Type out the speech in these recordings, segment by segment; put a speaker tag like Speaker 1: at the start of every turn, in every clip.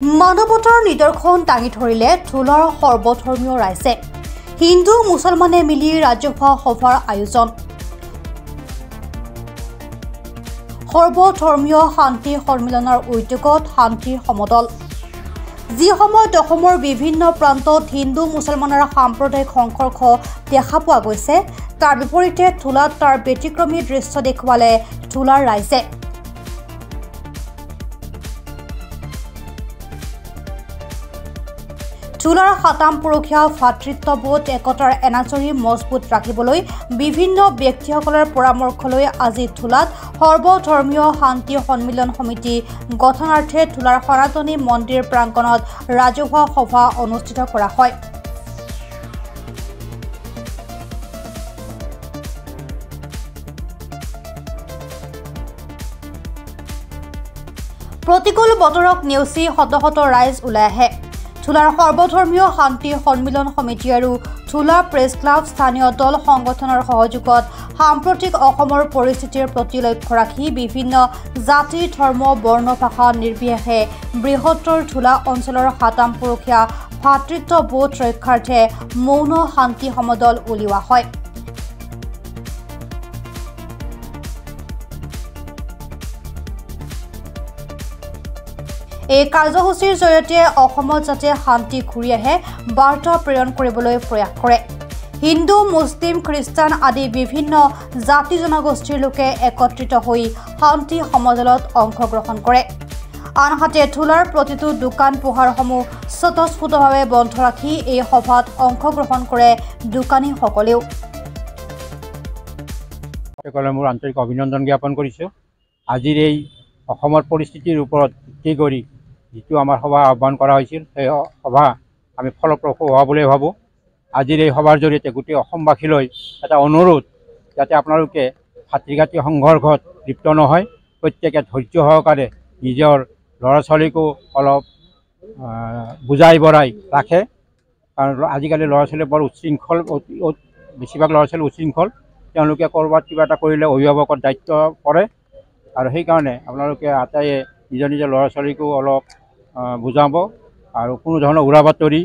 Speaker 1: মানৱতাৰ নিদৰ্শন দাঙি ধৰিলে ঢোলাৰ সৰ্বধৰ্মীয় ৰাইজে হিন্দু মুছলমানে মিলি ৰাজহুৱা সভাৰ আয়োজন সৰ্বধৰ্মীয় শান্তি সন্মিলনৰ উদ্যোগত শান্তিৰ সমদল যি সময়ত অসমৰ বিভিন্ন প্ৰান্তত হিন্দু মুছলমানৰ সাম্প্ৰদায়িক সংঘৰ্ষ দেখা পোৱা গৈছে তাৰ বিপৰীতে ঢোলাত তাৰ ব্যতিক্ৰমী দৃশ্য দেখুৱালে ঢোলাৰ ৰাইজে ঢোলাৰ সাতাম পুৰুষীয়া ভাতৃত্ববোধ একতাৰ এনাজৰী মজবুত ৰাখিবলৈ বিভিন্ন ব্যক্তিসকলৰ পৰামৰ্শ লৈ আজি ঢোলাত সৰ্বধৰ্মীয় শান্তি সন্মিলন সমিতি গঠনাৰ্থে ঢোলাৰ সনাতনী মন্দিৰ প্ৰাংগণত ৰাজহুৱা সভা অনুষ্ঠিত কৰা হয়। প্ৰতিকূল বতৰক নেওচি শত শত ৰাইজ ওলাই আহে। ঢোলাৰ সৰ্বধৰ্মীয় শান্তি সন্মিলন সমিতি আৰু ঢোলা প্ৰেছ ক্লাব স্থানীয় দল সংগঠনৰ সহযোগত সাম্প্ৰতিক অসমৰ পৰিস্থিতিৰ প্ৰতি লক্ষ্য ৰাখি বিভিন্ন জাতি ধৰ্ম বৰ্ণ ভাষা নিৰ্বিশেষে বৃহত্তৰ ঢোলা অঞ্চলৰ সাতাম পুৰুষীয়া ভাতৃত্ববোধ ৰক্ষাৰ্থে মৌন শান্তি সমদল উলিওৱা হয়। এই কাৰ্যসূচীৰ জৰিয়তে অসমত যাতে শান্তি ঘূৰি আহে বাৰ্তা প্ৰেৰণ কৰিবলৈ প্ৰয়াস কৰে। হিন্দু মুছলিম খ্ৰীষ্টান আদি বিভিন্ন জাতি জনগোষ্ঠীৰ লোকে একত্ৰিত হৈ শান্তি সমদলত অংশগ্ৰহণ কৰে। আনহাতে ঢোলাৰ প্ৰতিটো দোকান পোহাৰসমূহ স্বতঃস্ফূৰ্তভাৱে বন্ধ ৰাখি এই সভাত অংশগ্ৰহণ কৰে দোকানীসকলেও।
Speaker 2: মোৰ আন্তৰিক অভিনন্দন জ্ঞাপন কৰিছোঁ। আজিৰ এই অসমৰ পৰিস্থিতিৰ ওপৰত ভিত্তি কৰি যিটো আমাৰ সভা আহ্বান কৰা হৈছিল সেই সভা আমি ফলপ্ৰসূ হোৱা বুলি ভাবোঁ। আজিৰ এই সভাৰ জৰিয়তে গোটেই অসমবাসীলৈ এটা অনুৰোধ যাতে আপোনালোকে ভাতৃঘাতী সংঘৰ্ষত লিপ্ত নহয়, প্ৰত্যেকে ধৈৰ্য সহকাৰে নিজৰ ল'ৰা ছোৱালীকো অলপ বুজাই বঢ়াই ৰাখে। কাৰণ আজিকালি ল'ৰা ছোৱালী বৰ উচ্ছৃংখল, বেছিভাগ ল'ৰা ছোৱালী উচ্ছৃংখল। তেওঁলোকে ক'ৰবাত কিবা এটা কৰিলে অভিভাৱকৰ দায়িত্ব পৰে আৰু সেইকাৰণে আপোনালোকে আটাইয়ে নিজৰ নিজৰ ল'ৰা ছোৱালীকো অলপ বুজাব আৰু কোনো ধৰণৰ উৰা বাতৰি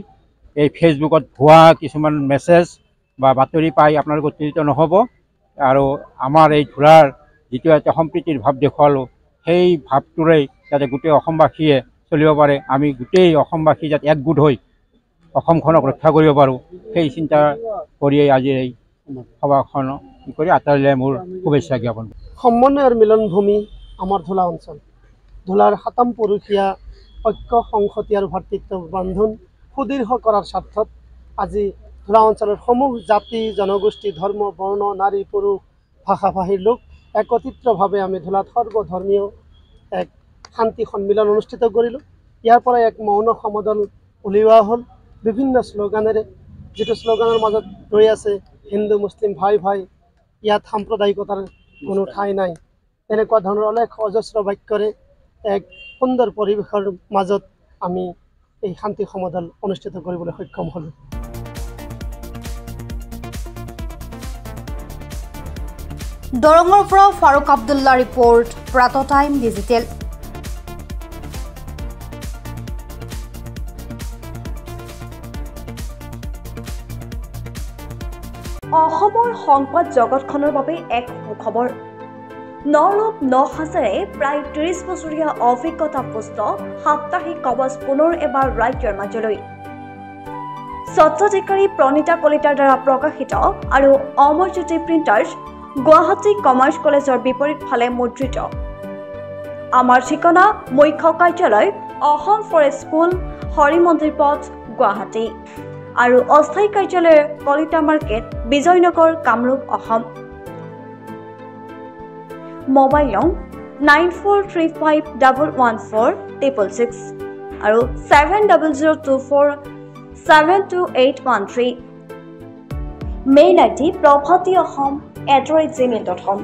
Speaker 2: এই ফেচবুকত ভুৱা কিছুমান মেছেজ বা বাতৰি পাই আপোনালোক উত্তেজিত নহ'ব। আৰু আমাৰ এই ঢোলাৰ যিটো এটা সম্প্ৰীতিৰ ভাৱ দেখুৱালোঁ সেই ভাৱটোৰেই যাতে গোটেই অসমবাসীয়ে চলিব পাৰে, আমি গোটেই অসমবাসী যাতে একগোট হৈ অসমখনক ৰক্ষা কৰিব পাৰোঁ সেই চিন্তা কৰিয়েই আজিৰ এই সভাখন কৰি আটাইলে মোৰ শুভেচ্ছা জ্ঞাপন কৰোঁ।
Speaker 3: সমন্বয়ৰ মিলনভূমি আমাৰ ঢোলা অঞ্চল। ঢোলাৰ সাতাম পুৰুষীয়া ঐক্য সংহতি আৰু ভাতৃত্ব বন্ধন সুদৃঢ় কৰাৰ স্বাৰ্থত আজি ঢোলা অঞ্চলৰ সমূহ জাতি জনগোষ্ঠী ধৰ্ম বৰ্ণ নাৰী পুৰুষ ভাষা ভাষীৰ লোক একত্ৰিতভাৱে আমি ঢোলাত সৰ্বধৰ্মীয় এক শান্তি সন্মিলন অনুষ্ঠিত কৰিলোঁ। ইয়াৰ পৰা এক মৌন সমদল উলিওৱা হ'ল বিভিন্ন শ্লোগানেৰে, যিটো শ্লোগানৰ মাজত ৰৈ আছে হিন্দু মুছলিম ভাই ভাই, ইয়াত সাম্প্ৰদায়িকতাৰ কোনো ঠাই নাই। এনেকুৱা ধৰণৰ অলেখ অজস্ৰ বাক্যৰে এক সুন্দৰ পৰিৱেশৰ মাজত আমি এই শান্তি সমদল অনুষ্ঠিত কৰিবলৈ সক্ষম হ'লোঁ।
Speaker 1: দৰঙৰ পৰা ফাৰুক আব্দুল্লাৰ ৰিপৰ্ট, প্ৰাত টাইম ডিজিটেল।
Speaker 4: অসমৰ সংবাদ জগতখনৰ বাবে এক সুখবৰ। নৰূপ নসাজেৰে প্ৰায় ৩০ বছৰীয়া অভিজ্ঞতাপুষ্ট সাপ্তাহিক কবচ পুনৰ এবাৰ ৰাজ্যৰ মাজলৈ। স্বত্বাধিকাৰী প্ৰণীতা কলিতাৰ দ্বাৰা প্ৰকাশিত আৰু অমৰজ্যোতি প্ৰিণ্টাৰ্ছ, গুৱাহাটী কমাৰ্চ কলেজৰ বিপৰীত ফালে মুদ্ৰিত। আমাৰ ঠিকনা মুখ্য কাৰ্যালয় অসম ফৰেষ্ট স্কুল, হৰিমন্দিৰ পথ, গুৱাহাটী আৰু অস্থায়ী কাৰ্যালয় কলিতা মাৰ্কেট, বিজয়নগৰ, কামৰূপ, অসম। মোবাইল নং 9435114666 আৰু 7024722813। Mail ID prabhatiahom@gmail.com।